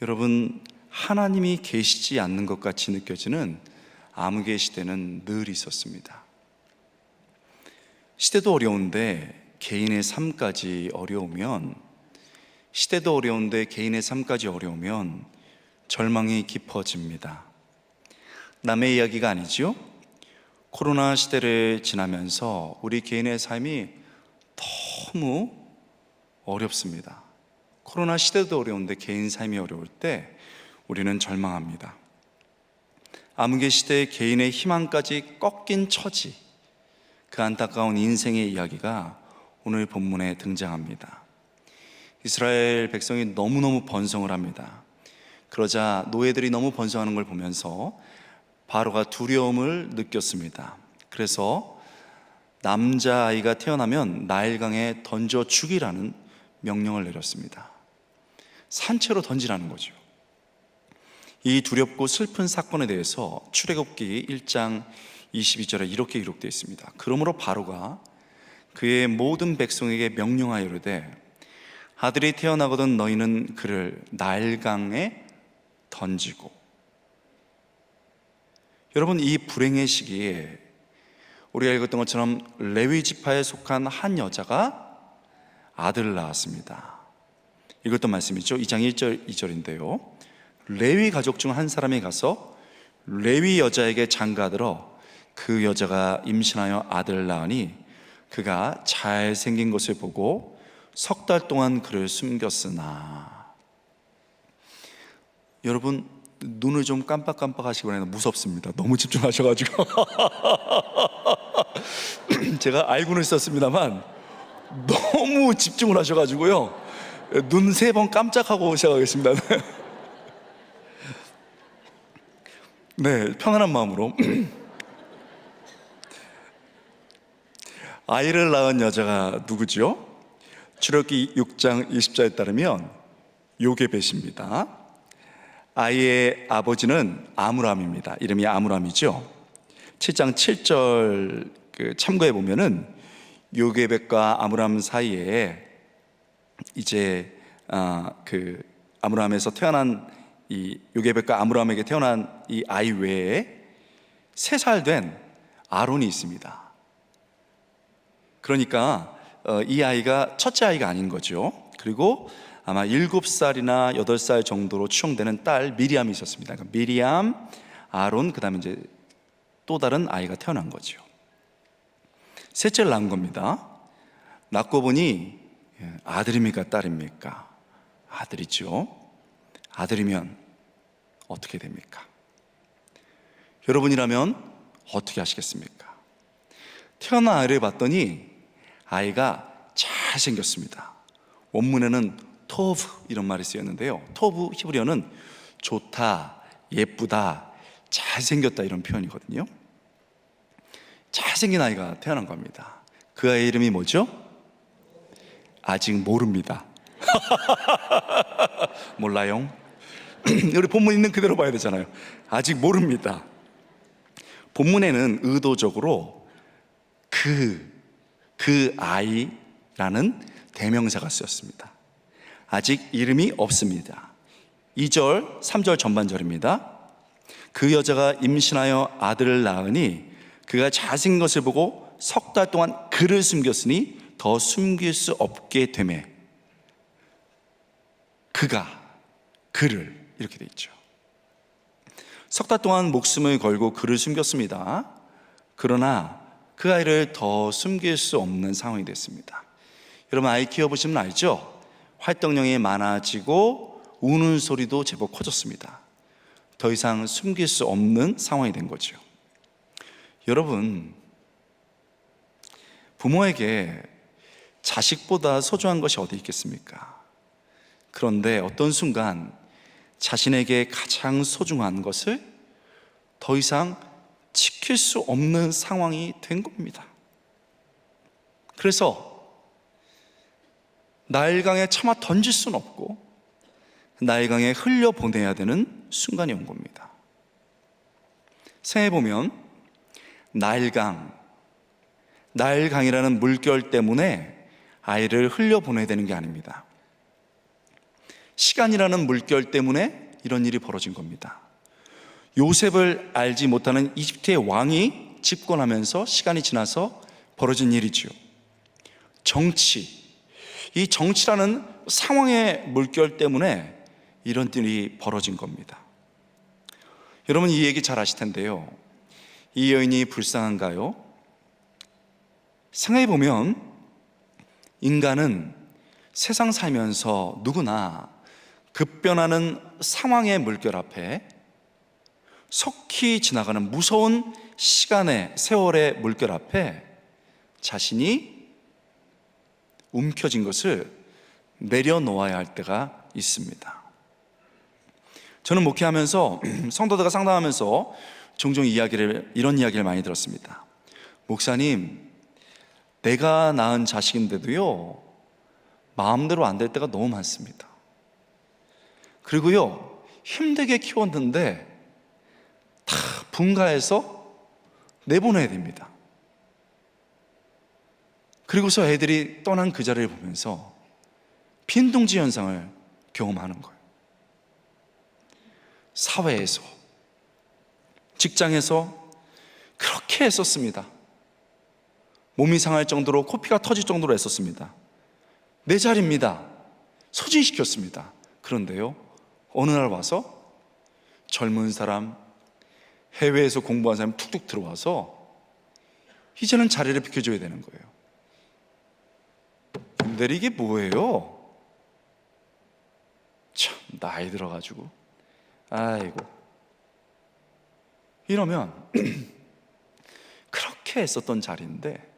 여러분, 하나님이 계시지 않는 것 같이 느껴지는 암흑의 시대는 늘 있었습니다. 시대도 어려운데 개인의 삶까지 어려우면, 시대도 어려운데 개인의 삶까지 어려우면 절망이 깊어집니다. 남의 이야기가 아니죠. 코로나 시대를 지나면서 우리 개인의 삶이 너무 어렵습니다. 코로나 시대도 어려운데 개인 삶이 어려울 때 우리는 절망합니다. 암흑의 시대에 개인의 희망까지 꺾인 처지, 그 안타까운 인생의 이야기가 오늘 본문에 등장합니다. 이스라엘 백성이 너무너무 번성을 합니다. 그러자 노예들이 너무 번성하는 걸 보면서 바로가 두려움을 느꼈습니다. 그래서 남자아이가 태어나면 나일강에 던져 죽이라는 명령을 내렸습니다. 산채로 던지라는 거죠. 이 두렵고 슬픈 사건에 대해서 출애굽기 1장 22절에 이렇게 기록되어 있습니다. 그러므로 바로가 그의 모든 백성에게 명령하여 이르되 아들이 태어나거든 너희는 그를 나일강에 던지고. 여러분, 이 불행의 시기에 우리가 읽었던 것처럼 레위 지파에 속한 한 여자가 아들을 낳았습니다. 읽었던 말씀이죠. 2장 1절 2절인데요 레위 가족 중 한 사람이 가서 레위 여자에게 장가들어 그 여자가 임신하여 아들을 낳으니 그가 잘생긴 것을 보고 석 달 동안 그를 숨겼으나. 여러분, 눈을 좀 깜빡깜빡 하시기 바랍니다. 무섭습니다. 너무 집중하셔가지고 제가 알고는 있었습니다만 너무 집중을 하셔가지고요, 눈 3번 깜짝하고 시작하겠습니다. 네, 편안한 마음으로. 아이를 낳은 여자가 누구죠? 출애굽기 6장 20절에 따르면 요게벳입니다. 아이의 아버지는 아므람입니다. 이름이 아므람이죠. 7장 7절 참고해 보면은 요게벳과 아므람 사이에 이제 아므람에서 태어난 이 요게벳과 아므람에게 태어난 이 아이 외에 3살 된 아론이 있습니다. 그러니까 이 아이가 첫째 아이가 아닌 거죠. 그리고 아마 7살이나 8살 정도로 추정되는 딸 미리암이 있었습니다. 그러니까 미리암, 아론, 그 다음에 이제 또 다른 아이가 태어난 거죠. 셋째를 낳은 겁니다. 낳고 보니 아들입니까 딸입니까? 아들이죠. 아들이면 어떻게 됩니까? 여러분이라면 어떻게 하시겠습니까? 태어난 아이를 봤더니 아이가 잘생겼습니다. 원문에는 토브 이런 말이 쓰였는데요, 토브 히브리어는 좋다, 예쁘다, 잘생겼다 이런 표현이거든요. 잘생긴 아이가 태어난 겁니다. 그 아이 이름이 뭐죠? 아직 모릅니다. 몰라요? 우리 본문 있는 그대로 봐야 되잖아요. 아직 모릅니다. 본문에는 의도적으로 그 아이라는 대명사가 쓰였습니다. 아직 이름이 없습니다. 2절, 3절 전반절입니다. 그 여자가 임신하여 아들을 낳으니 그가 잘생긴 것을 보고 석 달 동안 그를 숨겼으니 더 숨길 수 없게 되매 그를 이렇게 돼 있죠. 석 달 동안 목숨을 걸고 그를 숨겼습니다. 그러나 그 아이를 더 숨길 수 없는 상황이 됐습니다. 여러분, 아이 키워보시면 알죠? 활동량이 많아지고 우는 소리도 제법 커졌습니다. 더 이상 숨길 수 없는 상황이 된 거죠. 여러분, 부모에게 자식보다 소중한 것이 어디 있겠습니까? 그런데 어떤 순간 자신에게 가장 소중한 것을 더 이상 지킬 수 없는 상황이 된 겁니다. 그래서 나일강에 차마 던질 수는 없고 나일강에 흘려보내야 되는 순간이 온 겁니다. 생각해보면 나일강이라는 물결 때문에 아이를 흘려보내야 되는 게 아닙니다. 시간이라는 물결 때문에 이런 일이 벌어진 겁니다. 요셉을 알지 못하는 이집트의 왕이 집권하면서 시간이 지나서 벌어진 일이지요. 정치, 이 정치라는 상황의 물결 때문에 이런 일이 벌어진 겁니다. 여러분, 이 얘기 잘 아실 텐데요, 이 여인이 불쌍한가요? 생각해보면 인간은 세상 살면서 누구나 급변하는 상황의 물결 앞에, 속히 지나가는 무서운 시간의 세월의 물결 앞에 자신이 움켜진 것을 내려놓아야 할 때가 있습니다. 저는 목회하면서 성도들과 상담하면서 종종 이런 이야기를 많이 들었습니다. 목사님, 내가 낳은 자식인데도요, 마음대로 안 될 때가 너무 많습니다. 그리고요, 힘들게 키웠는데 다 분가해서 내보내야 됩니다. 그리고서 애들이 떠난 그 자리를 보면서 빈둥지 현상을 경험하는 거예요. 사회에서, 직장에서 그렇게 애썼습니다. 몸이 상할 정도로, 코피가 터질 정도로 애썼습니다. 내 자리입니다. 소진시켰습니다. 그런데요, 어느 날 와서 젊은 사람, 해외에서 공부한 사람이 툭툭 들어와서 이제는 자리를 비켜줘야 되는 거예요. 근데 이게 뭐예요? 참, 나이 들어가지고, 아이고, 이러면 그렇게 애썼던 자리인데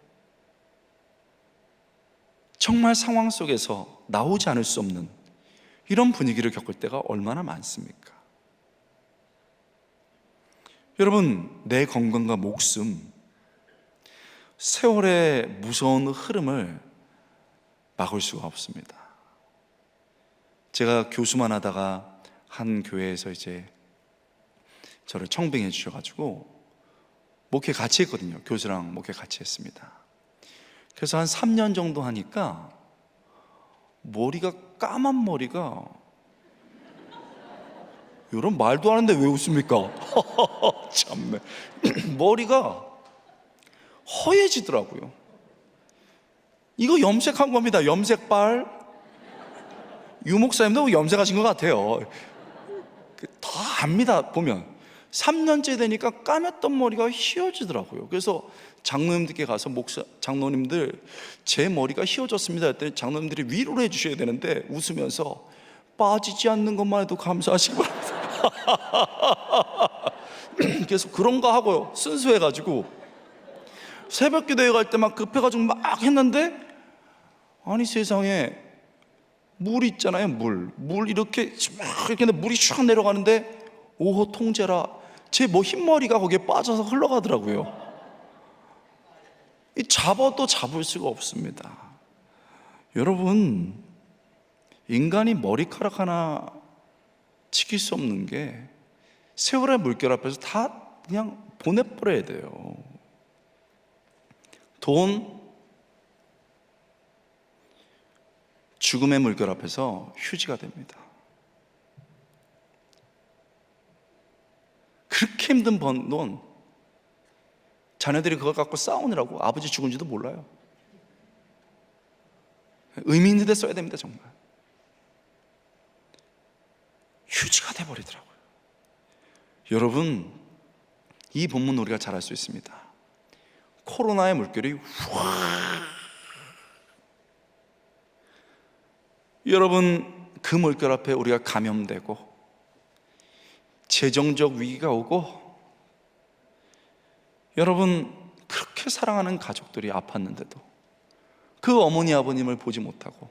정말 상황 속에서 나오지 않을 수 없는 이런 분위기를 겪을 때가 얼마나 많습니까? 여러분, 내 건강과 목숨, 세월의 무서운 흐름을 막을 수가 없습니다. 제가 교수만 하다가 한 교회에서 이제 저를 청빙해 주셔가지고 목회 같이 했거든요. 교수랑 목회 같이 했습니다. 그래서 한 3년 정도 하니까 머리가, 까만 머리가, 이런 말도 하는데 왜 웃습니까? 참네. 머리가 허해지더라고요. 이거 염색한 겁니다. 염색발. 유 목사님도 염색하신 것 같아요. 다 압니다. 보면 3년째 되니까 까맸던 머리가 휘어지더라고요. 그래서 장로님들께 가서, 장로님들 제 머리가 휘어졌습니다 했더니 장로님들이 위로를 해주셔야 되는데 웃으면서 빠지지 않는 것만 해도 감사하시기 바랍니다. 그래서 그런가 하고요, 순수해가지고 새벽 기도회 갈 때 막 급해가지고 막 했는데, 아니 세상에, 물 있잖아요, 물 이렇게 막 이렇게 물이 쫙 내려가는데, 오호 통제라, 제 흰머리가 거기에 빠져서 흘러가더라고요. 잡아도 잡을 수가 없습니다. 여러분, 인간이 머리카락 하나 지킬 수 없는 게 세월의 물결 앞에서 다 그냥 보내버려야 돼요. 돈, 죽음의 물결 앞에서 휴지가 됩니다. 그렇게 힘든 번 돈, 자녀들이 그걸 갖고 싸우느라고 아버지 죽은지도 몰라요. 의미 있는 데 써야 됩니다. 정말 휴지가 돼버리더라고요. 여러분, 이 본문 우리가 잘 알 수 있습니다. 코로나의 물결이 여러분, 그 물결 앞에 우리가 감염되고 재정적 위기가 오고, 여러분, 그렇게 사랑하는 가족들이 아팠는데도 그 어머니 아버님을 보지 못하고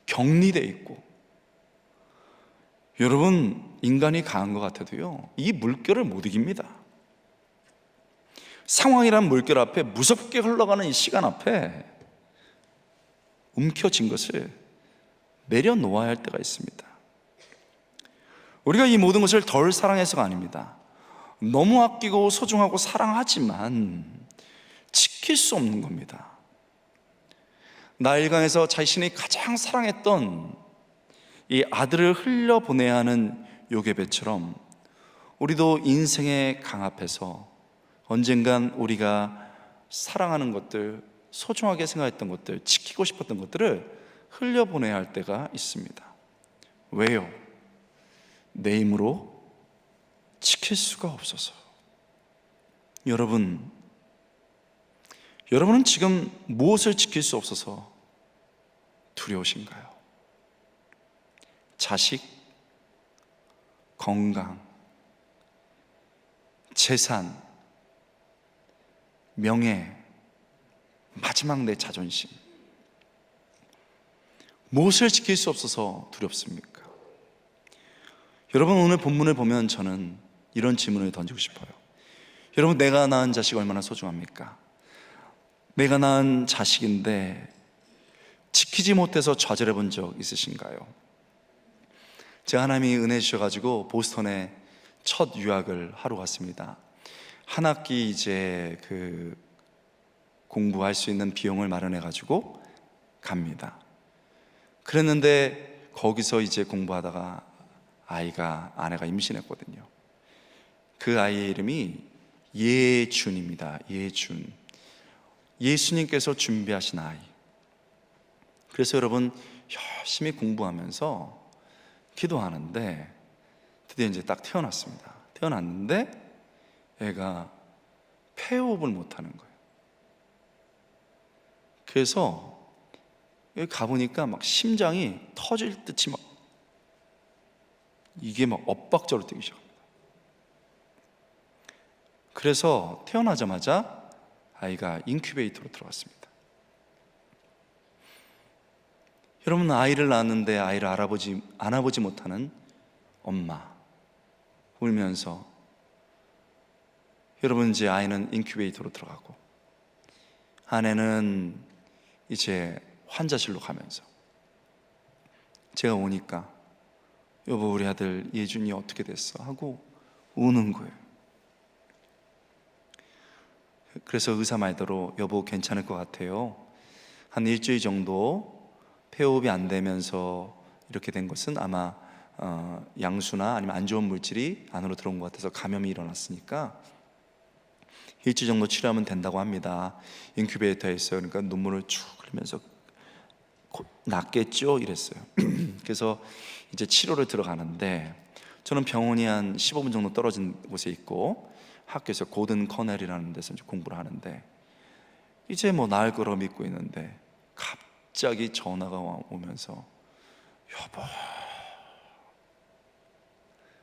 격리돼 있고, 여러분, 인간이 강한 것 같아도요, 이 물결을 못 이깁니다. 상황이란 물결 앞에, 무섭게 흘러가는 이 시간 앞에 움켜진 것을 내려놓아야 할 때가 있습니다. 우리가 이 모든 것을 덜 사랑해서가 아닙니다. 너무 아끼고 소중하고 사랑하지만 지킬 수 없는 겁니다. 나일강에서 자신이 가장 사랑했던 이 아들을 흘려보내야 하는 요괴배처럼 우리도 인생의 강 앞에서 언젠간 우리가 사랑하는 것들, 소중하게 생각했던 것들, 지키고 싶었던 것들을 흘려보내야 할 때가 있습니다. 왜요? 내 힘으로 지킬 수가 없어서. 여러분은 지금 무엇을 지킬 수 없어서 두려우신가요? 자식, 건강, 재산, 명예, 마지막 내 자존심. 무엇을 지킬 수 없어서 두렵습니까? 여러분, 오늘 본문을 보면 저는 이런 질문을 던지고 싶어요. 여러분, 내가 낳은 자식 얼마나 소중합니까? 내가 낳은 자식인데 지키지 못해서 좌절해 본 적 있으신가요? 제가 하나님이 은혜 주셔가지고 보스턴에 첫 유학을 하러 갔습니다. 한 학기 이제 공부할 수 있는 비용을 마련해가지고 갑니다. 그랬는데 거기서 이제 공부하다가 아내가 임신했거든요. 그 아이의 이름이 예준입니다. 예준. 예수님께서 준비하신 아이. 그래서 여러분, 열심히 공부하면서 기도하는데 드디어 이제 딱 태어났습니다. 태어났는데 애가 폐호흡을 못하는 거예요. 그래서 여기 가보니까 막 심장이 터질 듯이 막 이게 막 엇박자로 뛰기 시작합니다. 그래서 태어나자마자 아이가 인큐베이터로 들어갔습니다. 여러분, 아이를 낳았는데 아이를 안아보지 못하는 엄마 울면서, 여러분, 이제 아이는 인큐베이터로 들어가고 아내는 이제 환자실로 가면서 제가 오니까 여보, 우리 아들 예준이 어떻게 됐어? 하고 우는 거예요. 그래서 의사 말대로 여보 괜찮을 것 같아요. 한 일주일 정도 폐호흡이 안 되면서 이렇게 된 것은 아마 양수나 아니면 안 좋은 물질이 안으로 들어온 것 같아서 감염이 일어났으니까 일주일 정도 치료하면 된다고 합니다. 인큐베이터에 있어요. 그러니까 눈물을 쭉 흘리면서 곧 낫겠죠? 이랬어요. 그래서 이제 치료를 들어가는데 저는 병원이 한 15분 정도 떨어진 곳에 있고 학교에서 고든 커넬이라는 데서 이제 공부를 하는데 이제 뭐 나을 거라고 믿고 있는데 갑자기 전화가 오면서 여보,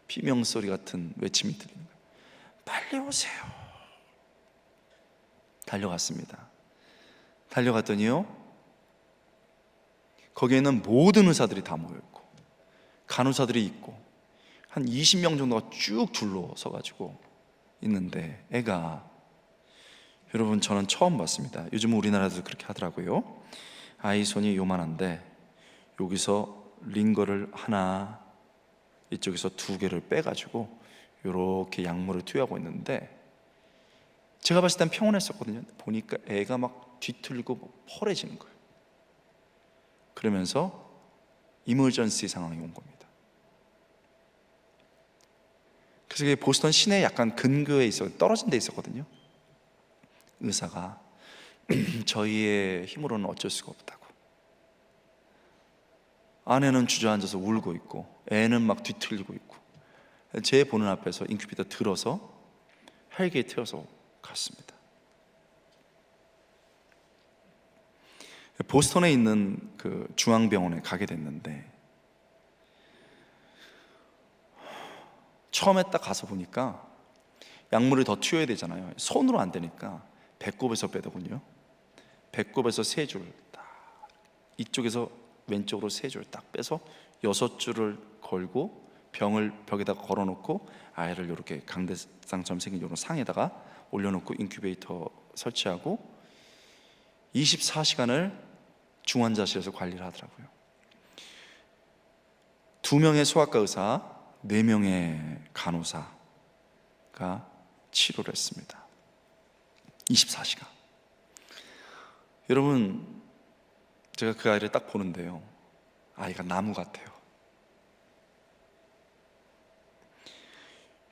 비명소리 같은 외침이 들리는 거예요. 빨리 오세요. 달려갔습니다. 달려갔더니요, 거기에는 모든 의사들이 다 모여있고 간호사들이 있고 한 20명 정도가 쭉 둘러서가지고 있는데 애가, 여러분, 저는 처음 봤습니다. 요즘 우리나라도 그렇게 하더라고요. 아이 손이 요만한데 여기서 링거를 하나, 이쪽에서 두 개를 빼가지고 이렇게 약물을 투여하고 있는데 제가 봤을 땐 평온했었거든요. 보니까 애가 막 뒤틀리고 펄해지는 거예요. 그러면서 이머전시 상황이 온 겁니다. 그래서 이게 보스턴 시내 약간 근교에 떨어진 데 있었거든요. 의사가 저희의 힘으로는 어쩔 수가 없다고. 아내는 주저앉아서 울고 있고 애는 막 뒤틀리고 있고 제 보는 앞에서 인큐베이터 들어서 헬기에 태워서 갔습니다. 보스턴에 있는 그 중앙병원에 가게 됐는데 처음에 딱 가서 보니까 약물을 더 투여해야 되잖아요. 손으로 안 되니까 배꼽에서 빼더군요. 배꼽에서 세 줄 딱, 이쪽에서 왼쪽으로 세 줄 딱 빼서 6줄을 걸고 병을 벽에다가 걸어놓고 아이를 이렇게 강대상처럼 생긴 이런 상에다가 올려놓고 인큐베이터 설치하고 24시간을 중환자실에서 관리를 하더라고요. 2명의 소아과 의사, 4명의 간호사가 치료를 했습니다. 24시간. 여러분, 제가 그 아이를 딱 보는데요, 아이가 나무 같아요.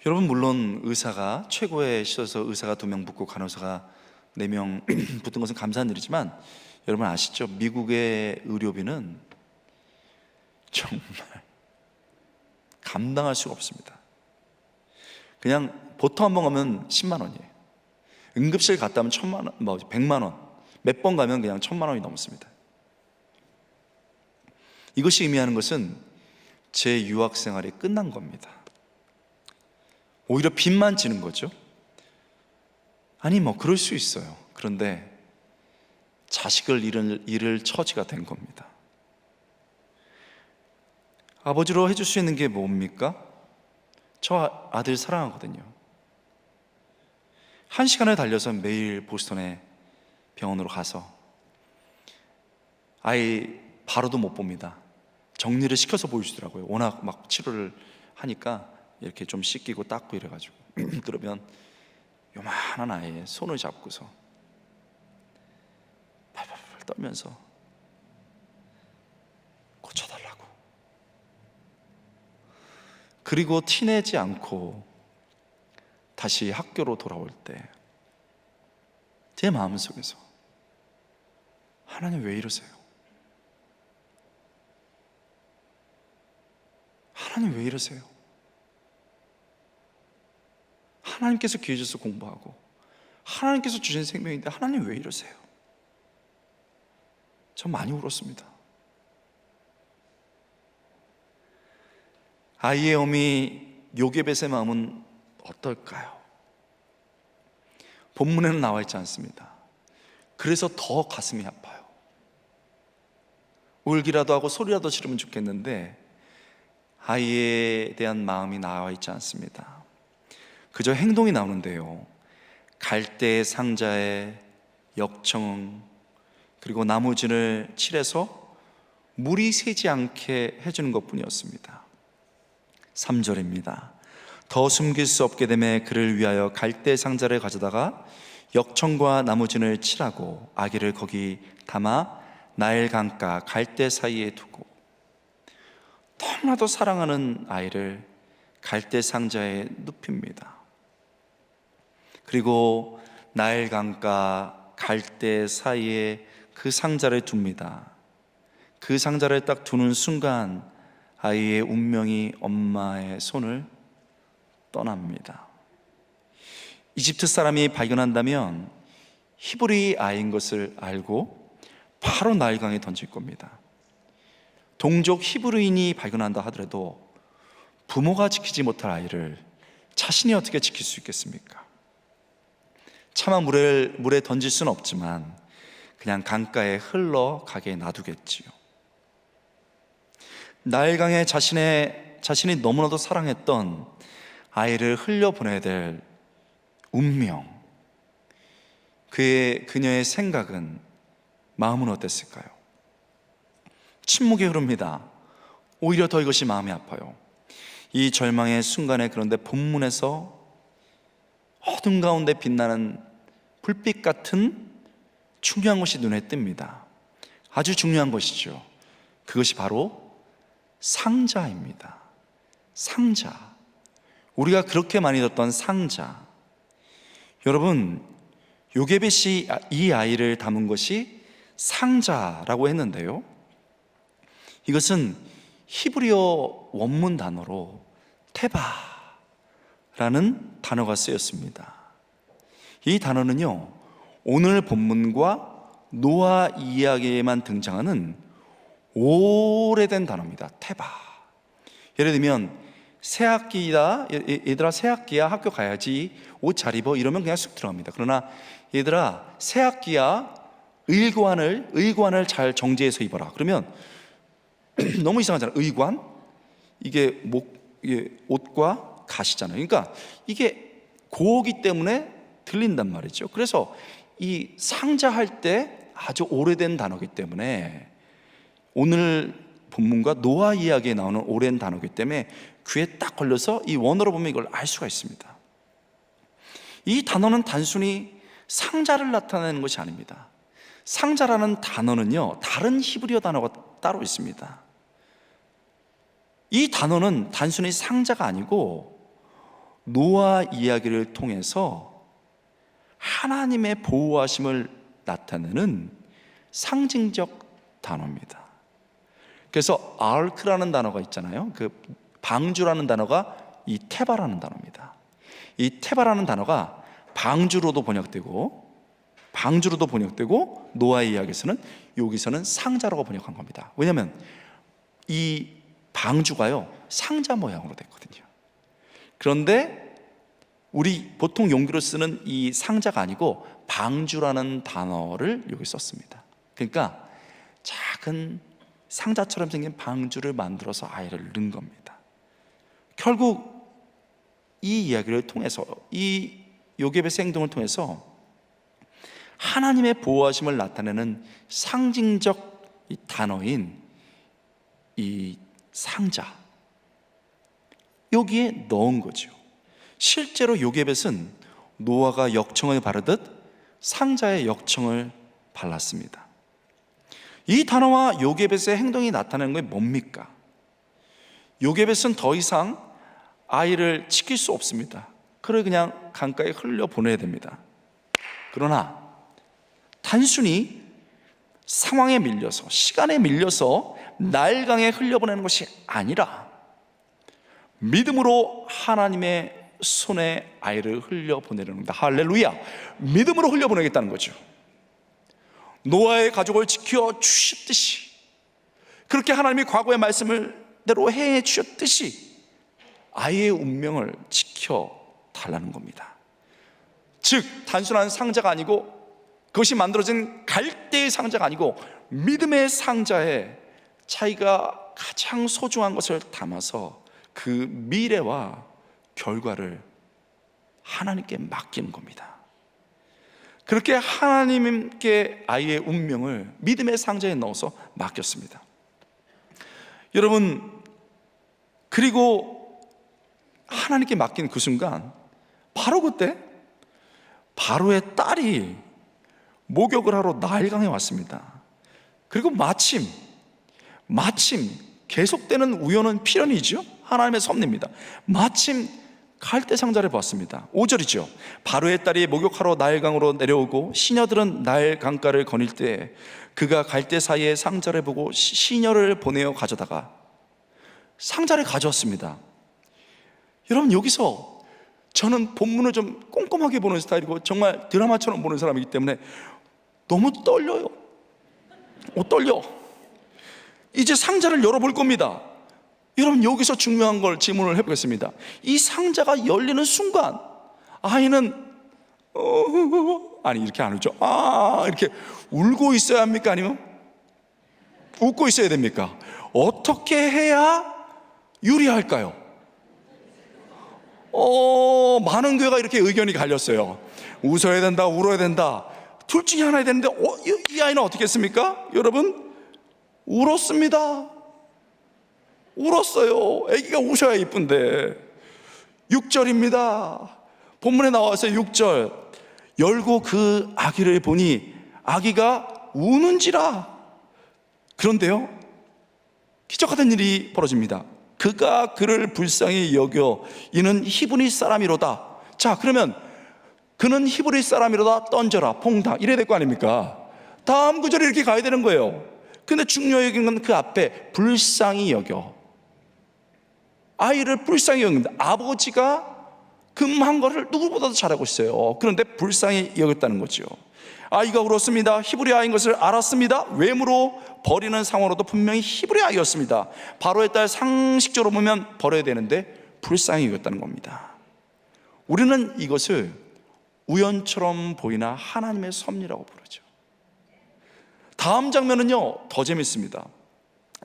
여러분, 물론 의사가 최고에 있어서 의사가 2명 붙고 간호사가 4명 붙은 것은 감사한 일이지만, 여러분 아시죠? 미국의 의료비는 정말 감당할 수가 없습니다. 그냥 보통 한 번 가면 10만 원이에요. 응급실 갔다 하면 1,000만 원, 100만 원, 몇 번 가면 그냥 1,000만 원이 넘습니다. 이것이 의미하는 것은 제 유학 생활이 끝난 겁니다. 오히려 빚만 지는 거죠. 아니, 그럴 수 있어요. 그런데 자식을 잃을 처지가 된 겁니다. 아버지로 해줄 수 있는 게 뭡니까? 저 아들 사랑하거든요. 1시간을 달려서 매일 보스턴에 병원으로 가서 아이 바로도 못 봅니다. 정리를 시켜서 보여주더라고요. 워낙 막 치료를 하니까 이렇게 좀 씻기고 닦고 이래가지고 그러면 요만한 아이의 손을 잡고서 팔팔팔 떨면서 고쳐달라고. 그리고 티내지 않고 다시 학교로 돌아올 때 제 마음속에서 하나님 왜 이러세요? 하나님 왜 이러세요? 하나님께서 기회 주셔서 공부하고 하나님께서 주신 생명인데 하나님 왜 이러세요? 전 많이 울었습니다. 아이의 어미 요게벳의 마음은 어떨까요? 본문에는 나와 있지 않습니다. 그래서 더 가슴이 아파요. 울기라도 하고 소리라도 지르면 좋겠는데 아이에 대한 마음이 나와 있지 않습니다. 그저 행동이 나오는데요. 갈대의 상자에 역청 그리고 나무진을 칠해서 물이 새지 않게 해주는 것뿐이었습니다. 3절입니다. 더 숨길 수 없게 되매 그를 위하여 갈대 상자를 가져다가 역청과 나무진을 칠하고 아기를 거기 담아 나일 강가 갈대 사이에 두고 너무나도 사랑하는 아이를 갈대 상자에 눕힙니다. 그리고 나일 강가 갈대 사이에 그 상자를 둡니다. 그 상자를 딱 두는 순간 아이의 운명이 엄마의 손을 떠납니다. 이집트 사람이 발견한다면 히브리 아이인 것을 알고 바로 나일강에 던질 겁니다. 동족 히브리인이 발견한다 하더라도 부모가 지키지 못할 아이를 자신이 어떻게 지킬 수 있겠습니까? 차마 물에 던질 수는 없지만 그냥 강가에 흘러가게 놔두겠지요. 나일강에 자신이 너무나도 사랑했던 아이를 흘려보내야 될 운명, 그녀의 생각은, 마음은 어땠을까요? 침묵에 흐릅니다. 오히려 더 이것이 마음이 아파요. 이 절망의 순간에 그런데 본문에서 어둠 가운데 빛나는 불빛 같은 중요한 것이 눈에 띕니다. 아주 중요한 것이죠. 그것이 바로 상자입니다. 상자. 우리가 그렇게 많이 듣던 상자. 여러분, 요게벳이 이 아이를 담은 것이 상자라고 했는데요, 이것은 히브리어 원문 단어로 테바라는 단어가 쓰였습니다. 이 단어는요, 오늘 본문과 노아 이야기에만 등장하는 오래된 단어입니다. 테바. 예를 들면 새학기다, 얘들아 새학기야 학교 가야지, 옷 잘 입어, 이러면 그냥 쑥 들어갑니다. 그러나 얘들아 새학기야 의관을 잘 정제해서 입어라, 그러면 너무 이상하잖아요. 의관? 이게 옷과 가시잖아요. 그러니까 이게 고어기 때문에 들린단 말이죠. 그래서 이 상자할 때 아주 오래된 단어이기 때문에, 오늘 본문과 노아 이야기에 나오는 오랜 단어이기 때문에 귀에 딱 걸려서 이 원어로 보면 이걸 알 수가 있습니다. 이 단어는 단순히 상자를 나타내는 것이 아닙니다. 상자라는 단어는요, 다른 히브리어 단어가 따로 있습니다. 이 단어는 단순히 상자가 아니고 노아 이야기를 통해서 하나님의 보호하심을 나타내는 상징적 단어입니다. 그래서 아르크라는 단어가 있잖아요. 그 방주라는 단어가 이 테바라는 단어입니다. 이 테바라는 단어가 방주로도 번역되고 노아의 이야기에서는 여기서는 상자라고 번역한 겁니다. 왜냐하면 이 방주가요 상자 모양으로 됐거든요. 그런데 우리 보통 용기로 쓰는 이 상자가 아니고 방주라는 단어를 여기 썼습니다. 그러니까 작은 상자처럼 생긴 방주를 만들어서 아이를 낳은 겁니다. 결국 이 이야기를 통해서, 이 요게벳의 행동을 통해서 하나님의 보호하심을 나타내는 상징적 이 단어인 이 상자, 여기에 넣은 거죠. 실제로 요게벳은 노아가 역청을 바르듯 상자에 역청을 발랐습니다. 이 단어와 요게벳의 행동이 나타내는 게 뭡니까? 요게벳은 더 이상 아이를 지킬 수 없습니다. 그래 그냥 강가에 흘려보내야 됩니다. 그러나 단순히 상황에 밀려서, 시간에 밀려서 나일강에 흘려보내는 것이 아니라 믿음으로 하나님의 손에 아이를 흘려보내려는 겁니다. 할렐루야! 믿음으로 흘려보내겠다는 거죠. 노아의 가족을 지켜 주셨듯이, 그렇게 하나님이 과거의 말씀을 대로 해 주셨듯이 아이의 운명을 지켜달라는 겁니다. 즉 단순한 상자가 아니고, 그것이 만들어진 갈대의 상자가 아니고 믿음의 상자에 자기가 가장 소중한 것을 담아서 그 미래와 결과를 하나님께 맡기는 겁니다. 그렇게 하나님께 아이의 운명을 믿음의 상자에 넣어서 맡겼습니다. 여러분, 그리고 하나님께 맡긴 그 순간, 바로 그때 바로의 딸이 목욕을 하러 나일강에 왔습니다. 그리고 마침 계속되는 우연은 필연이죠. 하나님의 섭리입니다. 마침 갈대 상자를 봤습니다. 5절이죠. 바로의 딸이 목욕하러 나일강으로 내려오고 시녀들은 나일 강가를 거닐 때 그가 갈대 사이에 상자를 보고 시녀를 보내어 가져다가 상자를 가져왔습니다. 여러분, 여기서 저는 본문을 좀 꼼꼼하게 보는 스타일이고 정말 드라마처럼 보는 사람이기 때문에 너무 떨려요. 떨려. 이제 상자를 열어볼 겁니다. 여러분, 여기서 중요한 걸 질문을 해보겠습니다. 이 상자가 열리는 순간 아이는 아니 이렇게 안 울죠. 이렇게 울고 있어야 합니까? 아니면 웃고 있어야 됩니까? 어떻게 해야 유리할까요? 많은 교회가 이렇게 의견이 갈렸어요. 웃어야 된다, 울어야 된다. 둘 중에 하나 해야 되는데 이 아이는 어떻게 했습니까? 여러분, 울었습니다. 울었어요. 아기가 우셔야 이쁜데. 6절입니다. 본문에 나와서 6절, 열고 그 아기를 보니 아기가 우는지라. 그런데요, 기적같은 일이 벌어집니다. 그가 그를 불쌍히 여겨 이는 히브리 사람이로다. 자, 그러면 그는 히브리 사람이로다 던져라 퐁당 이래야 될 거 아닙니까? 다음 구절에 이렇게 가야 되는 거예요. 근데 중요한 건 그 앞에 불쌍히 여겨, 아이를 불쌍히 여깁니다. 아버지가 금한 거를 누구보다도 잘하고 있어요. 그런데 불쌍히 여겼다는 거죠. 아이가 울었습니다. 히브리 아이인 것을 알았습니다. 외모로 버리는 상황으로도 분명히 히브리 아이였습니다. 바로의 딸 상식적으로 보면 버려야 되는데 불쌍히 여겼다는 겁니다. 우리는 이것을 우연처럼 보이나 하나님의 섭리라고 부르죠. 다음 장면은요 더 재밌습니다.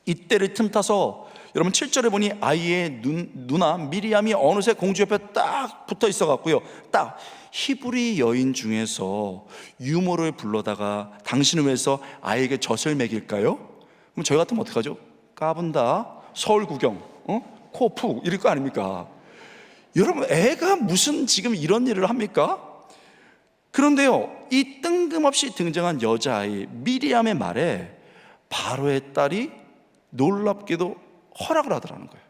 이때를 틈타서 여러분 7절에 보니 아이의 누나 미리암이 어느새 공주 옆에 딱 붙어 있어 갖고요, 딱 히브리 여인 중에서 유모를 불러다가 당신을 위해서 아이에게 젖을 먹일까요? 그럼 저희 같으면 어떡하죠? 까분다, 서울 구경, 코 푹 이럴 거 아닙니까? 여러분, 애가 무슨 지금 이런 일을 합니까? 그런데요, 이 뜬금없이 등장한 여자아이 미리암의 말에 바로의 딸이 놀랍게도 허락을 하더라는 거예요.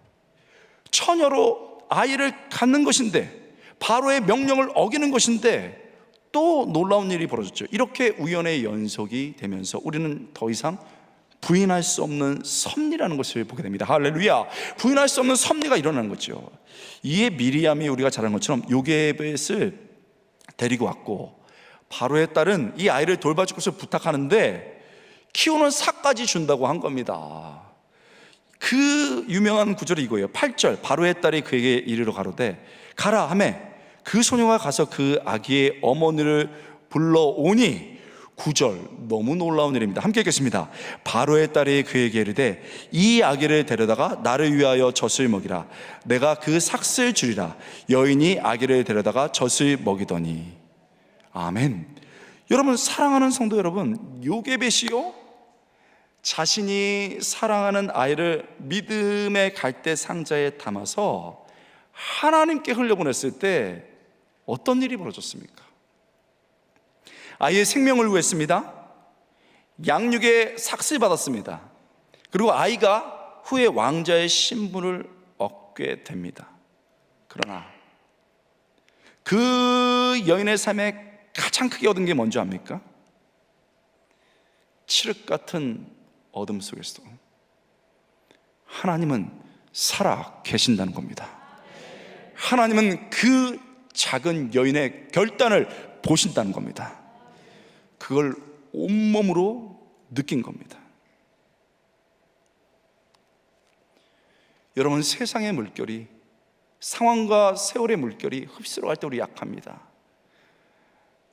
처녀로 아이를 갖는 것인데, 바로의 명령을 어기는 것인데 또 놀라운 일이 벌어졌죠. 이렇게 우연의 연속이 되면서 우리는 더 이상 부인할 수 없는 섭리라는 것을 보게 됩니다. 할렐루야. 부인할 수 없는 섭리가 일어나는 거죠. 이에 미리암이 우리가 잘 아는 것처럼 요게벳을 데리고 왔고, 바로의 딸은 이 아이를 돌봐줄 것을 부탁하는데 키우는 삭까지 준다고 한 겁니다. 그 유명한 구절이 이거예요. 8절, 바로의 딸이 그에게 이르러 가로되 가라 하매 그 소녀가 가서 그 아기의 어머니를 불러오니, 9절, 너무 놀라운 일입니다. 함께 읽겠습니다. 바로의 딸이 그에게 이르되 이 아기를 데려다가 나를 위하여 젖을 먹이라. 내가 그 삭슬 주리라. 여인이 아기를 데려다가 젖을 먹이더니. 아멘. 여러분, 사랑하는 성도 여러분, 요게벳이요, 자신이 사랑하는 아이를 믿음의 갈대 상자에 담아서 하나님께 흘려보냈을 때 어떤 일이 벌어졌습니까? 아이의 생명을 구했습니다. 양육의 삭슬 받았습니다. 그리고 아이가 후에 왕자의 신분을 얻게 됩니다. 그러나 그 여인의 삶에 가장 크게 얻은 게 뭔지 압니까? 칠흑 같은 어둠 속에서도 하나님은 살아 계신다는 겁니다. 하나님은 그 작은 여인의 결단을 보신다는 겁니다. 그걸 온몸으로 느낀 겁니다. 여러분, 세상의 물결이, 상황과 세월의 물결이 흡수로 갈 때 우리 약합니다.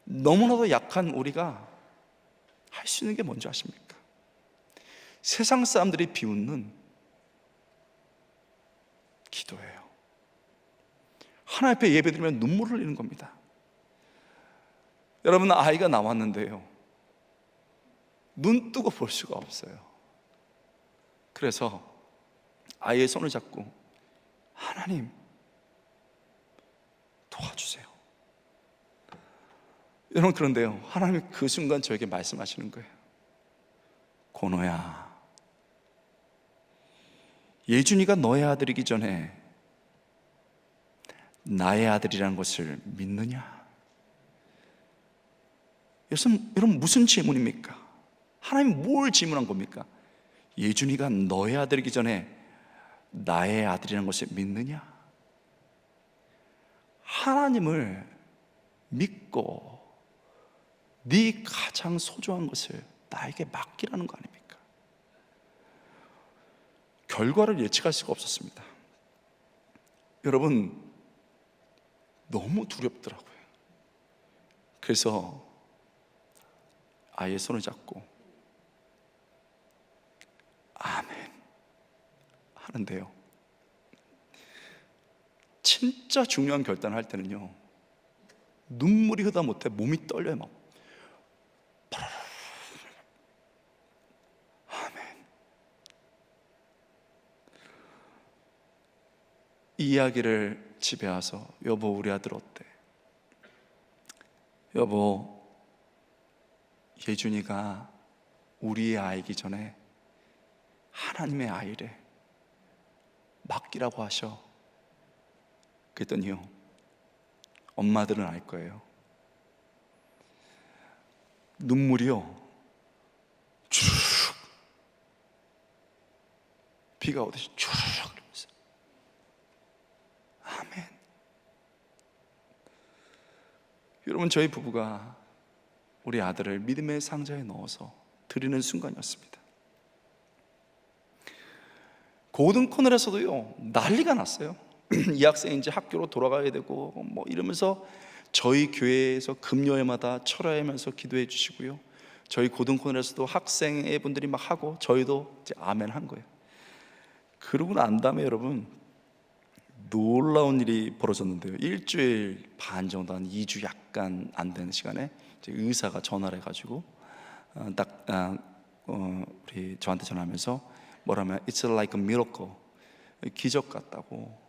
너무나도 약한 우리가 할 수 있는 게 뭔지 아십니까? 세상 사람들이 비웃는 기도예요. 하나님 앞에 예배드리면 눈물을 흘리는 겁니다. 여러분, 아이가 나왔는데요, 눈 뜨고 볼 수가 없어요. 그래서 아이의 손을 잡고 하나님 도와주세요. 여러분, 그런데요, 하나님이 그 순간 저에게 말씀하시는 거예요. 고노야, 예준이가 너의 아들이기 전에 나의 아들이라는 것을 믿느냐? 여러분, 무슨 질문입니까? 하나님 뭘 질문한 겁니까? 예준이가 너의 아들이기 전에 나의 아들이라는 것을 믿느냐? 하나님을 믿고 네 가장 소중한 것을 나에게 맡기라는 거 아닙니까? 결과를 예측할 수가 없었습니다. 여러분, 너무 두렵더라고요. 그래서 아이의 손을 잡고 아멘 하는데요, 진짜 중요한 결단을 할 때는요, 눈물이 흐다 못해 몸이 떨려요. 막 아멘. 이 이야기를 집에 와서 여보, 우리 아들 어때? 여보, 예준이가 우리의 아이기 전에 하나님의 아이래, 맡기라고 하셔. 그랬더니요, 엄마들은 알 거예요. 눈물이요, 주르륵, 비가 오듯이 주르륵 흐르면서 아멘. 여러분, 저희 부부가 우리 아들을 믿음의 상자에 넣어서 드리는 순간이었습니다. 고등 코넬에서도요, 난리가 났어요. 이 학생이 이제 학교로 돌아가야 되고 뭐 이러면서 저희 교회에서 금요일마다 철야하면서 기도해 주시고요, 저희 고등 코넬에서도 학생회 분들이 막 하고 저희도 이제 아멘 한 거예요. 그러고 난 다음에 여러분, 놀라운 일이 벌어졌는데요, 일주일 반 정도, 한 2주 약간 안 되는 시간에 이제 의사가 전화를 해가지고 우리 저한테 전화하면서 뭐라면 It's like a miracle, 기적 같다고.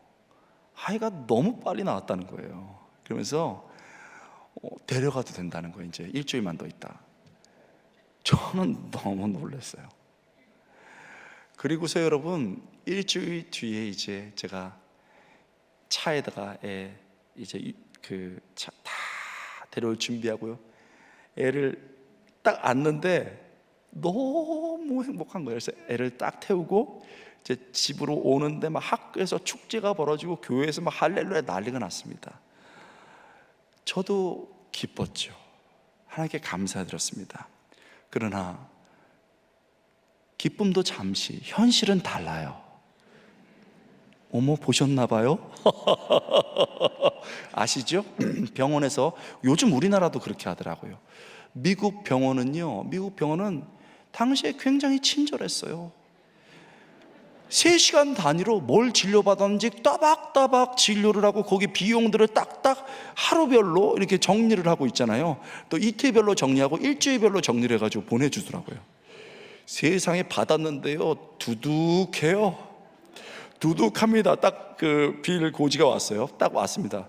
아이가 너무 빨리 나왔다는 거예요. 그러면서 데려가도 된다는 거예요. 이제 일주일만 더 있다. 저는 너무 놀랐어요. 그리고서 여러분, 일주일 뒤에 이제 제가 차에다가 애 이제 그 차 다 데려올 준비하고요. 애를 딱 앉는데 너무 행복한 거예요. 그래서 애를 딱 태우고 이제 집으로 오는데 막 학교에서 축제가 벌어지고 교회에서 막 할렐루야 난리가 났습니다. 저도 기뻤죠. 하나님께 감사드렸습니다. 그러나 기쁨도 잠시, 현실은 달라요. 어머, 보셨나 봐요? 아시죠? 병원에서, 요즘 우리나라도 그렇게 하더라고요. 미국 병원은 당시에 굉장히 친절했어요. 3시간 단위로 뭘 진료받았는지 따박따박 진료를 하고 거기 비용들을 딱딱 하루별로 이렇게 정리를 하고 있잖아요. 또 이틀별로 정리하고 일주일별로 정리를 해가지고 보내주더라고요. 세상에 받았는데요, 두둑해요. 두둑합니다. 딱 그 빌 고지가 왔어요. 딱 왔습니다.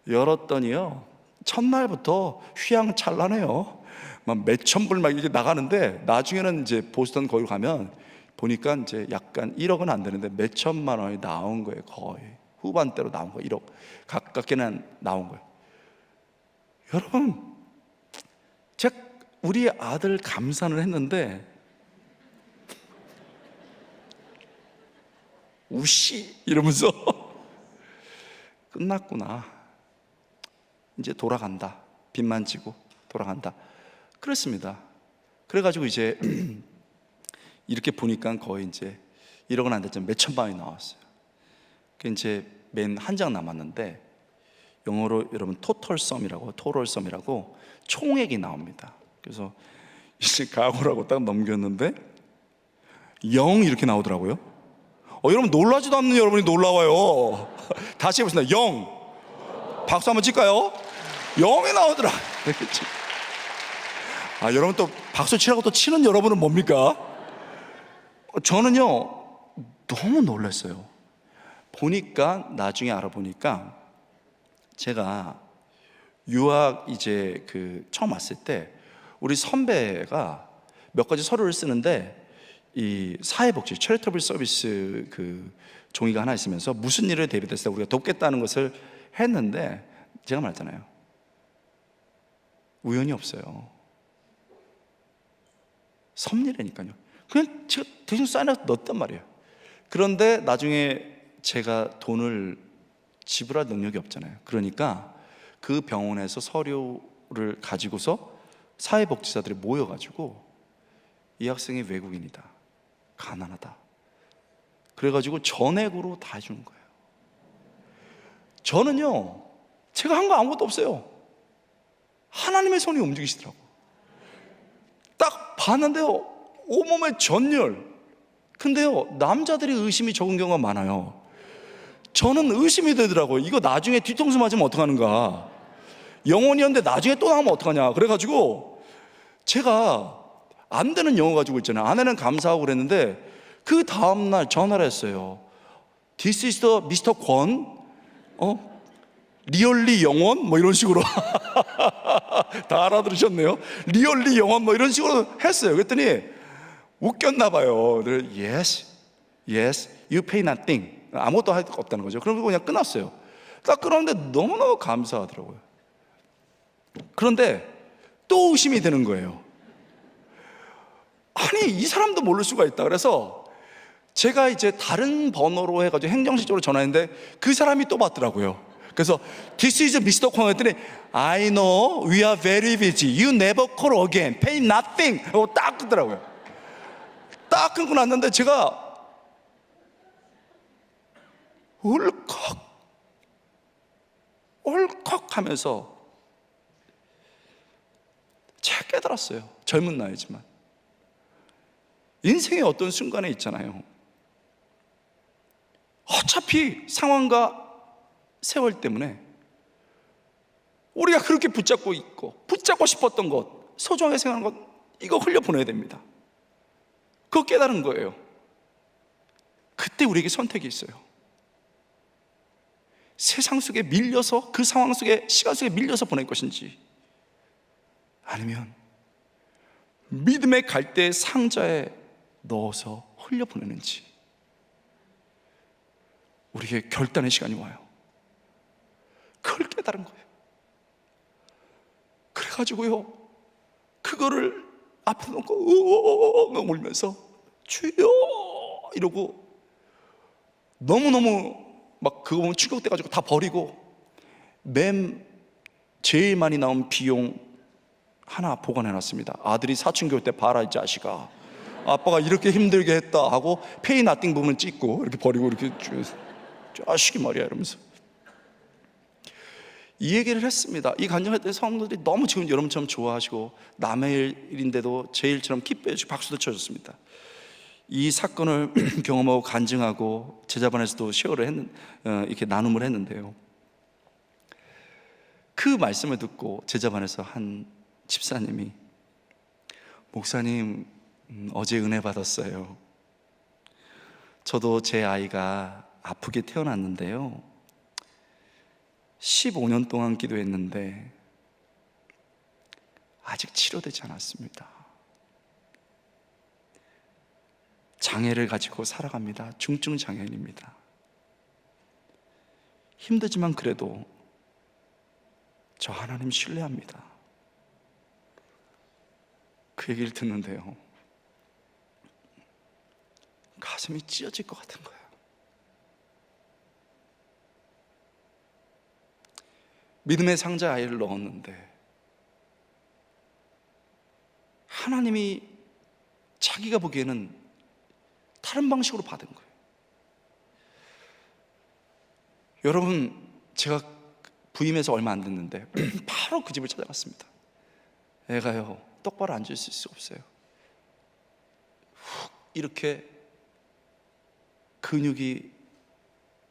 열었더니요, 첫날부터 휘황찬란해요. 막 몇천 불 막 이렇게 나가는데, 나중에는 이제 보스턴 거기 가면 보니까 이제 약간 1억은 안 되는데 몇천만 원이 나온 거예요. 거의 후반대로 나온 거예요. 1억 가깝게는 나온 거예요. 여러분, 제가 우리 아들 감산을 했는데 우씨 이러면서 끝났구나, 이제 돌아간다, 빚만 지고 돌아간다 그랬습니다. 그래가지고 이제 이렇게 보니까 거의 이제 1억은 안 됐지만 몇천만 원이 나왔어요. 그 이제 맨 한 장 남았는데, 영어로 여러분 토털썸이라고 총액이 나옵니다. 그래서 이제 각오라고 딱 넘겼는데 0 이렇게 나오더라고요. 여러분, 놀라지도 않는 여러분이 놀라워요. 다시 해보겠습니다. 0. 박수 한번 칠까요? 0이 나오더라. 여러분, 또 박수 치라고 또 치는 여러분은 뭡니까? 저는요, 너무 놀랐어요. 보니까, 나중에 알아보니까, 제가 유학 이제 그 처음 왔을 때 우리 선배가 몇 가지 서류를 쓰는데, 이 사회복지 체리터블 서비스 그 종이가 하나 있으면서 무슨 일을 대비했을 때 우리가 돕겠다는 것을 했는데, 제가 말했잖아요, 우연이 없어요. 섭리라니까요. 그냥 제가 대충 사인해서 넣었단 말이에요. 그런데 나중에 제가 돈을 지불할 능력이 없잖아요. 그러니까 그 병원에서 서류를 가지고서 사회복지사들이 모여가지고, 이 학생이 외국인이다, 가난하다, 그래가지고 전액으로 다 해주는 거예요. 저는요, 제가 한 거 아무것도 없어요. 하나님의 손이 움직이시더라고. 딱 봤는데요, 온몸에 전열. 근데요, 남자들이 의심이 적은 경우가 많아요. 저는 의심이 되더라고요. 이거 나중에 뒤통수 맞으면 어떡하는가, 영혼이었는데 나중에 또 나오면 어떡하냐. 그래가지고 제가 안 되는 영어 가지고 있잖아요. 아내는 감사하고 그랬는데, 그 다음날 전화를 했어요. This is the Mr. 권, 리얼리 영원? 뭐 이런 식으로 다 알아들으셨네요. 리얼리 영원 뭐 이런 식으로 했어요. 그랬더니 웃겼나 봐요. Yes, yes, you pay nothing. 아무것도 할 거 없다는 거죠. 그러고 그냥 끊었어요. 딱 끊었는데 너무너무 감사하더라고요. 그런데 또 의심이 되는 거예요. 아니, 이 사람도 모를 수가 있다. 그래서 제가 이제 다른 번호로 해가지고 행정실적으로 전화했는데 그 사람이 또 받더라고요. 그래서 This is Mr. Kwang 했더니 I know we are very busy. You never call again. Pay nothing. 하고 딱 끊더라고요. 딱 끊고 났는데 제가 울컥 하면서 제가 깨달았어요. 젊은 나이지만 인생의 어떤 순간에 있잖아요, 어차피 상황과 세월 때문에 우리가 그렇게 붙잡고 있고 붙잡고 싶었던 것, 소중하게 생각하는 것, 이거 흘려보내야 됩니다. 그거 깨달은 거예요. 그때 우리에게 선택이 있어요. 세상 속에 밀려서, 그 상황 속에, 시간 속에 밀려서 보낼 것인지, 아니면 믿음의 갈대 상자에 넣어서 흘려보내는지, 우리에게 결단의 시간이 와요. 깨달은 거예요. 그래가지고요, 그거를 앞에 놓고 으엉 울면서 주여 이러고, 너무너무 막 그거 보면 충격돼가지고 다 버리고 제일 많이 나온 비용 하나 보관해놨습니다. 아들이 사춘기 때 봐라 이 자식아, 아빠가 이렇게 힘들게 했다 하고 페이 나띵 부분 찍고 이렇게 버리고, 이렇게 자식이 말이야 이러면서 이 얘기를 했습니다. 이 간증할 때 성도들이 너무 지금 여러분처럼 좋아하시고, 남의 일인데도 제 일처럼 기뻐해 주시고 박수도 쳐줬습니다. 이 사건을 경험하고 간증하고 제자반에서도 쉐어를 이렇게 나눔을 했는데요, 그 말씀을 듣고 제자반에서 한 집사님이, 목사님 어제 은혜 받았어요. 저도 제 아이가 아프게 태어났는데요, 15년 동안 기도했는데 아직 치료되지 않았습니다. 장애를 가지고 살아갑니다. 중증 장애인입니다. 힘들지만 그래도 저 하나님 신뢰합니다. 그 얘기를 듣는데요, 가슴이 찢어질 것 같은 거예요. 믿음의 상자에 아이를 넣었는데 하나님이 자기가 보기에는 다른 방식으로 받은 거예요. 여러분, 제가 부임해서 얼마 안 됐는데 바로 그 집을 찾아갔습니다. 애가요 똑바로 앉을 수 없어요. 훅 이렇게 근육이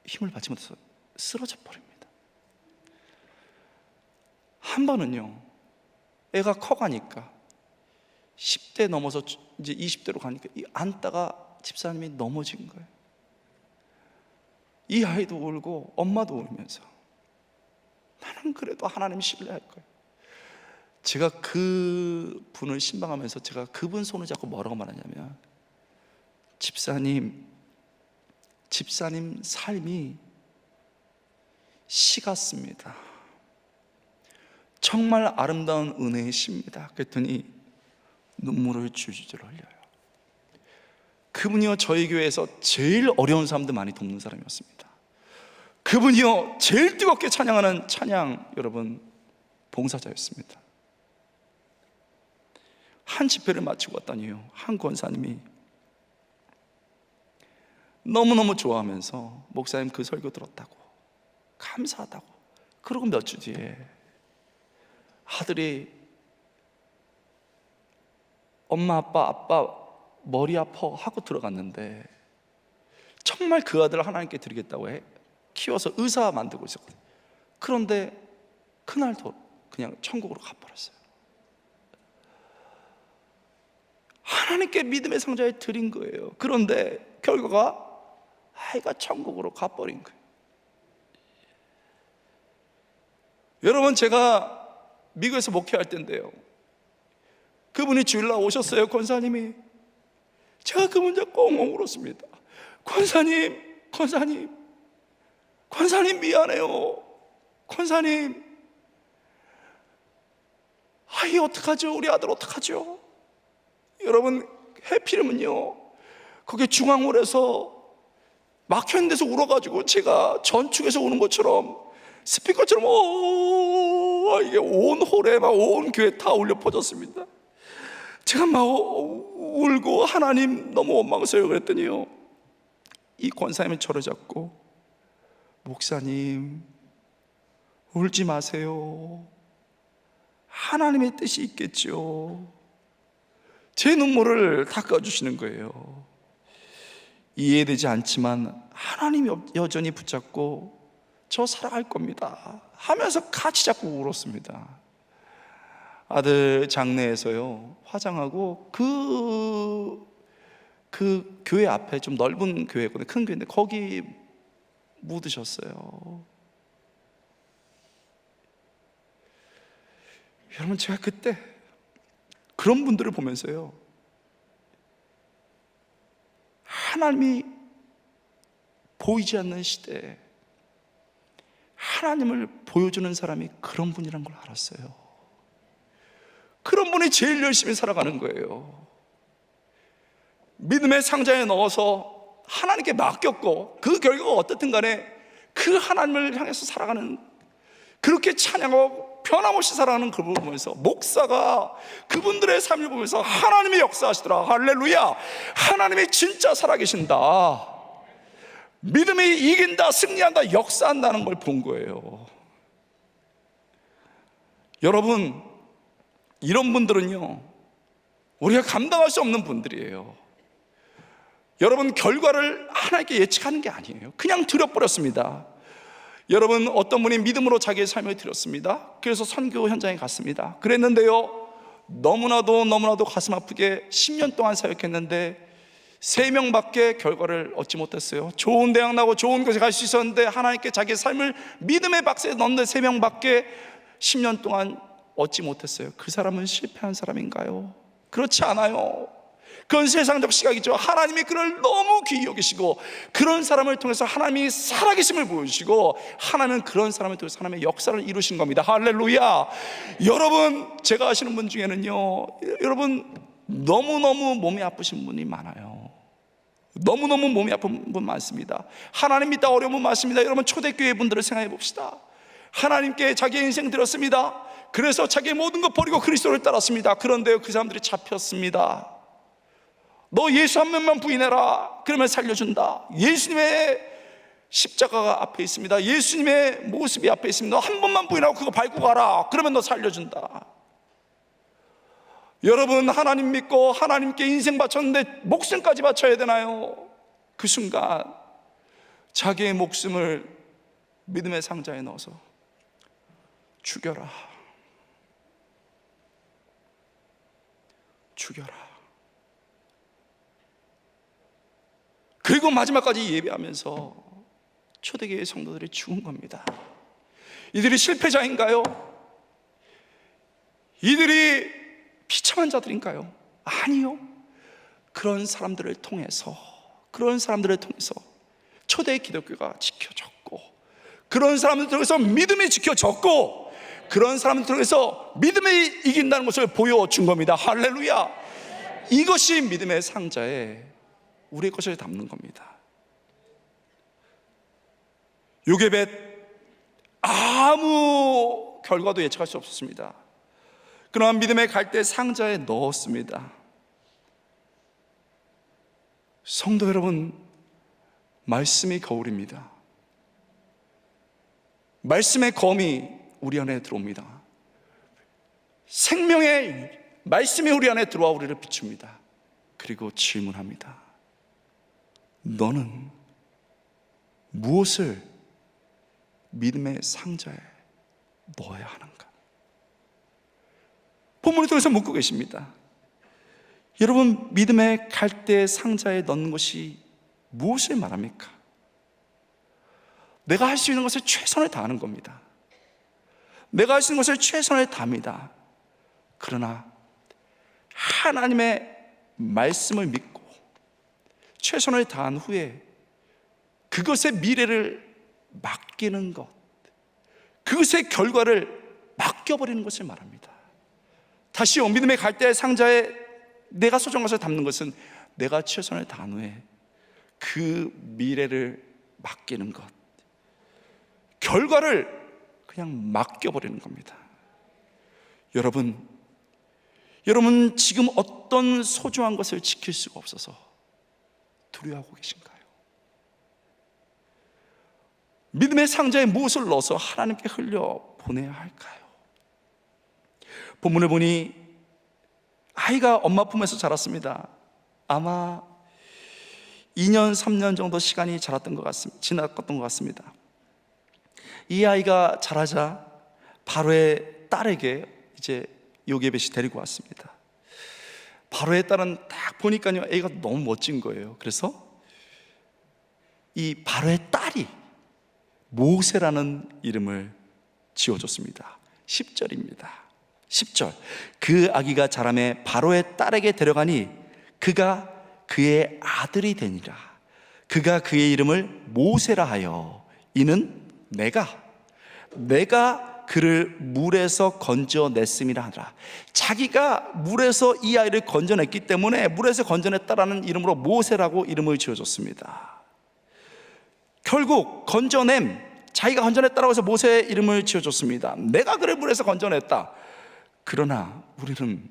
힘을 받지 못해서 쓰러져 버립니다. 한 번은요, 애가 커가니까 10대 넘어서 이제 20대로 가니까 앉다가 집사님이 넘어진 거예요. 이 아이도 울고 엄마도 울면서, 나는 그래도 하나님 신뢰할 거예요. 제가 그 분을 신방하면서 제가 그분 손을 잡고 뭐라고 말하냐면, 집사님 삶이 시 같습니다. 정말 아름다운 은혜의 시입니다. 그랬더니 눈물을 줄줄 흘려요. 그분이요 저희 교회에서 제일 어려운 사람들 많이 돕는 사람이었습니다. 그분이요 제일 뜨겁게 찬양하는 찬양 여러분 봉사자였습니다. 한 집회를 마치고 왔더니요, 한 권사님이 너무너무 좋아하면서 목사님 그 설교 들었다고, 감사하다고, 그러고 몇 주 뒤에 아들이 엄마 아빠 머리 아파 하고 들어갔는데, 정말 그 아들을 하나님께 드리겠다고 키워서 의사 만들고 있었거든요. 그런데 그날도 그냥 천국으로 가버렸어요. 하나님께 믿음의 상자에 드린 거예요. 그런데 결과가 아이가 천국으로 가버린 거예요. 여러분, 제가 미국에서 목회할 때인데요, 그분이 주일날 오셨어요. 권사님이. 제가 그분 잡고 엉엉 울었습니다. 권사님 미안해요. 권사님, 아이 어떡하죠? 우리 아들 어떡하죠? 여러분, 해피름은요 거기 중앙홀에서 막혀있는 데서 울어가지고 제가 전축에서 우는 것처럼 스피커처럼 이게 온 홀에 막 온 교회 다 울려 퍼졌습니다. 제가 막 울고 하나님 너무 원망스러워요. 그랬더니요, 이 권사님이 저를 잡고, 목사님 울지 마세요. 하나님의 뜻이 있겠죠. 제 눈물을 닦아주시는 거예요. 이해되지 않지만 하나님이 여전히 붙잡고 저 살아갈 겁니다 하면서 같이 자꾸 울었습니다. 아들 장례에서요, 화장하고 그 교회 앞에 좀 넓은 교회거든요. 큰 교회인데 거기 묻으셨어요. 여러분, 제가 그때 그런 분들을 보면서요, 하나님이 보이지 않는 시대에 하나님을 보여주는 사람이 그런 분이란 걸 알았어요. 그런 분이 제일 열심히 살아가는 거예요. 믿음의 상자에 넣어서 하나님께 맡겼고, 그 결과가 어떻든 간에 그 하나님을 향해서 살아가는, 그렇게 찬양하고 변함없이 살아가는 그분을 보면서 목사가 그분들의 삶을 보면서 하나님이 역사하시더라. 할렐루야. 하나님이 진짜 살아계신다, 믿음이 이긴다, 승리한다, 역사한다는 걸 본 거예요. 여러분, 이런 분들은요, 우리가 감당할 수 없는 분들이에요. 여러분, 결과를 하나님께 예측하는 게 아니에요. 그냥 드려버렸습니다. 여러분, 어떤 분이 믿음으로 자기의 삶을 드렸습니다. 그래서 선교 현장에 갔습니다. 그랬는데요, 너무나도 가슴 아프게 10년 동안 사역했는데 3명밖에 결과를 얻지 못했어요. 좋은 대학 나고 좋은 곳에 갈 수 있었는데 하나님께 자기의 삶을 믿음의 박스에 넣는 3명밖에 10년 동안 얻지 못했어요. 그 사람은 실패한 사람인가요? 그렇지 않아요. 그건 세상적 시각이죠. 하나님이 그를 너무 귀히 여기시고, 그런 사람을 통해서 하나님이 살아계심을 보여주시고, 하나님은 그런 사람을 통해서 하나님의 역사를 이루신 겁니다. 할렐루야. 여러분, 제가 아시는 분 중에는요, 여러분 너무너무 몸이 아프신 분이 많아요. 너무너무 몸이 아픈 분 많습니다. 하나님 믿다 어려운 분 많습니다. 여러분, 초대교회 분들을 생각해 봅시다. 하나님께 자기의 인생 드렸습니다. 그래서 자기의 모든 것 버리고 그리스도를 따랐습니다. 그런데 그 사람들이 잡혔습니다. 너 예수 한 명만 부인해라, 그러면 살려준다. 예수님의 십자가가 앞에 있습니다. 예수님의 모습이 앞에 있습니다. 한 번만 부인하고 그거 밟고 가라, 그러면 너 살려준다. 여러분, 하나님 믿고 하나님께 인생 바쳤는데 목숨까지 바쳐야 되나요? 그 순간 자기의 목숨을 믿음의 상자에 넣어서 죽여라, 죽여라. 그리고 마지막까지 예배하면서 초대교회 성도들이 죽은 겁니다. 이들이 실패자인가요? 이들이 비참한 자들인가요? 아니요. 그런 사람들을 통해서 초대 기독교가 지켜졌고, 그런 사람들 통해서 믿음이 지켜졌고, 그런 사람들 통해서 믿음이 이긴다는 것을 보여준 겁니다. 할렐루야. 이것이 믿음의 상자에 우리의 것을 담는 겁니다. 요게벳, 아무 결과도 예측할 수 없었습니다. 그러나 믿음의 갈대 상자에 넣었습니다. 성도 여러분, 말씀이 거울입니다. 말씀의 검이 우리 안에 들어옵니다. 생명의 말씀이 우리 안에 들어와 우리를 비춥니다. 그리고 질문합니다. 너는 무엇을 믿음의 상자에 넣어야 하는가? 본문을 통해서 묻고 계십니다. 여러분, 믿음의 갈대 상자에 넣는 것이 무엇을 말합니까? 내가 할 수 있는 것을 최선을 다하는 겁니다. 내가 할 수 있는 것을 최선을 다합니다. 그러나 하나님의 말씀을 믿고 최선을 다한 후에 그것의 미래를 맡기는 것, 그것의 결과를 맡겨버리는 것을 말합니다. 다시요, 믿음의 갈대 상자에 내가 소중한 것을 담는 것은 내가 최선을 다한 후에 그 미래를 맡기는 것, 결과를 그냥 맡겨버리는 겁니다. 여러분 지금 어떤 소중한 것을 지킬 수가 없어서 두려워하고 계신가요? 믿음의 상자에 무엇을 넣어서 하나님께 흘려보내야 할까요? 본문을 보니 아이가 엄마 품에서 자랐습니다. 아마 2년, 3년 정도 시간이 지났던 것 같습니다. 이 아이가 자라자 바로의 딸에게 이제 요게벳이 데리고 왔습니다. 바로의 딸은 딱 보니까요, 애가 너무 멋진 거예요. 그래서 이 바로의 딸이 모세라는 이름을 지어줬습니다. 10절입니다. 10절. 그 아기가 자라매 바로의 딸에게 데려가니 그가 그의 아들이 되니라. 그가 그의 이름을 모세라 하여 이는 내가 내가 그를 물에서 건져냈음이라 하더라. 자기가 물에서 이 아이를 건져냈기 때문에 물에서 건져냈다라는 이름으로 모세라고 이름을 지어줬습니다. 결국 건져냄, 자기가 건져냈다라고 해서 모세의 이름을 지어줬습니다. 내가 그를 물에서 건져냈다. 그러나 우리는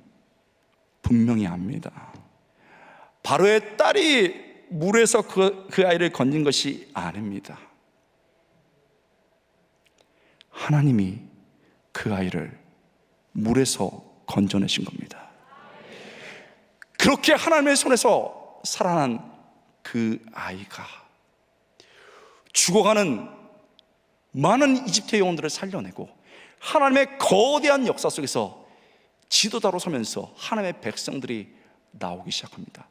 분명히 압니다. 바로의 딸이 물에서 그 아이를 건진 것이 아닙니다. 하나님이 그 아이를 물에서 건져내신 겁니다. 그렇게 하나님의 손에서 살아난 그 아이가 죽어가는 많은 이집트의 영혼들을 살려내고 하나님의 거대한 역사 속에서 지도자로 서면서 하나님의 백성들이 나오기 시작합니다.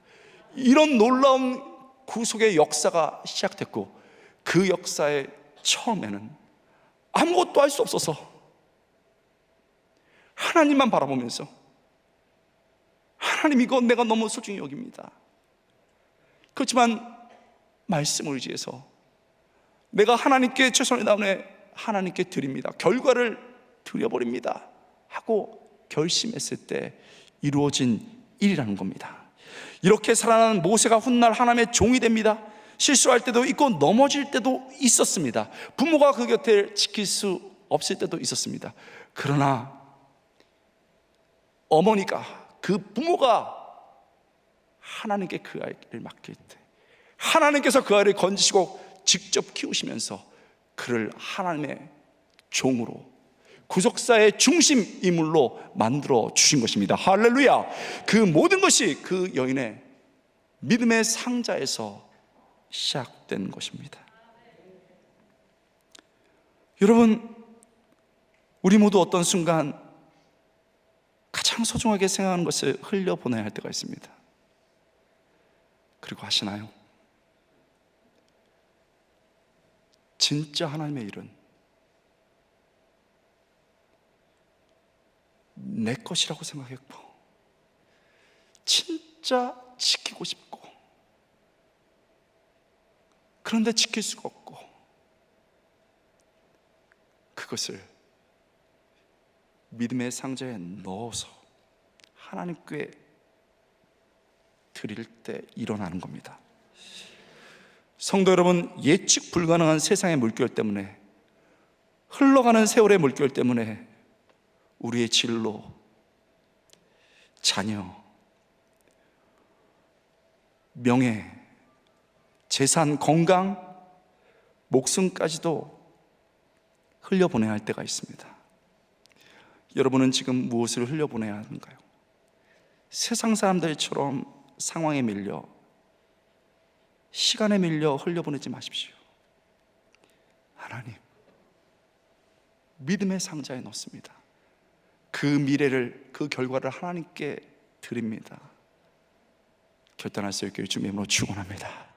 이런 놀라운 구속의 역사가 시작됐고, 그 역사의 처음에는 아무것도 할 수 없어서 하나님만 바라보면서, 하나님 이거 내가 너무 소중히 여깁니다. 그렇지만 말씀을 의지해서 내가 하나님께 최선을 다하네 하나님께 드립니다, 결과를 드려버립니다 하고 결심했을 때 이루어진 일이라는 겁니다. 이렇게 살아나는 모세가 훗날 하나님의 종이 됩니다. 실수할 때도 있고 넘어질 때도 있었습니다. 부모가 그 곁을 지킬 수 없을 때도 있었습니다. 그러나 어머니가, 그 부모가 하나님께 그 아이를 맡길 때 하나님께서 그 아이를 건지시고 직접 키우시면서 그를 하나님의 종으로, 구속사의 중심 인물로 만들어 주신 것입니다. 할렐루야. 그 모든 것이 그 여인의 믿음의 상자에서 시작된 것입니다. 여러분, 우리 모두 어떤 순간 가장 소중하게 생각하는 것을 흘려보내야 할 때가 있습니다. 그리고 하시나요? 진짜 하나님의 일은 내 것이라고 생각했고 진짜 지키고 싶고, 그런데 지킬 수가 없고, 그것을 믿음의 상자에 넣어서 하나님께 드릴 때 일어나는 겁니다. 성도 여러분, 예측 불가능한 세상의 물결 때문에, 흘러가는 세월의 물결 때문에 우리의 진로, 자녀, 명예, 재산, 건강, 목숨까지도 흘려보내야 할 때가 있습니다. 여러분은 지금 무엇을 흘려보내야 하는가요? 세상 사람들처럼 상황에 밀려, 시간에 밀려 흘려보내지 마십시오. 하나님, 믿음의 상자에 넣습니다. 그 미래를, 그 결과를 하나님께 드립니다. 결단할 수 있기를 주님의 이름으로 축원합니다.